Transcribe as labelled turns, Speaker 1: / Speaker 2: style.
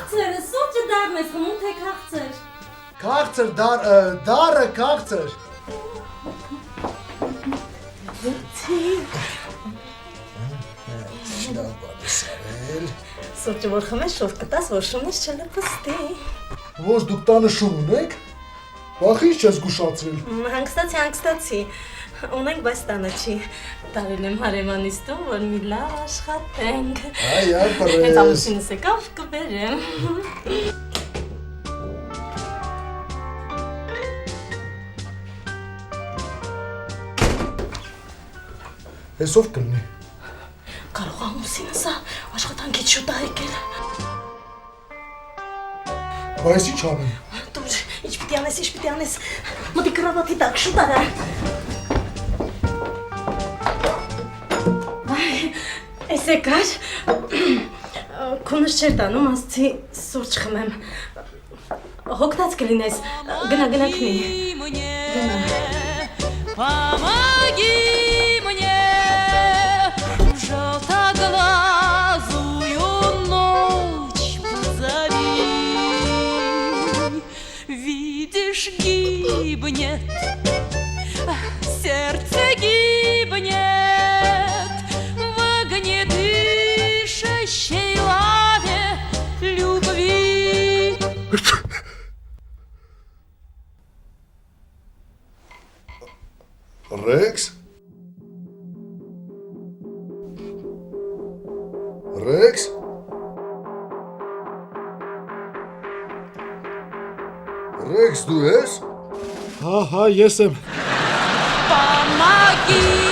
Speaker 1: Քաղցր, սուրճը դառն ես խմում, թե քաղցր։
Speaker 2: Քաղցր, դարը քաղցր։ Շնորհ բարձրել։
Speaker 1: Սուրճը որ խմես, շուտ կտաս, որ շունես չլպստի։
Speaker 2: Ո՞չ դուք տանը շուն ունեք։ Վախ ինչ չես գուշացրել։
Speaker 1: Հանգստացի, ունենք, բայց տանը չի։ Տարել եմ հարևանիս տուն, որ մի լավ աշխատենք։
Speaker 2: Այ, պրես։
Speaker 1: Հենց ամուսինս եկավ, կբերեմ։
Speaker 2: Հեսով կլնի։
Speaker 1: Կարող ամուսինս աշխատանքից շուտ է եկել։
Speaker 2: Բայց ինչ անեմ։
Speaker 1: Դուր, ինչ պիտի անես, մտի կրավատի տակ, շուտ արա։ Այս եկար, քունս չեր տանում, ասցի սուրճ խմեմ, հոգնած կլինես, գնա քնի, գնա։
Speaker 3: Гибнет, сердце гибнет в огне дышащей лаве любви.
Speaker 2: Ռեքս։ Ռեքս։ Ռեքս դու ես։ Հա, ես եմ։
Speaker 3: Помоги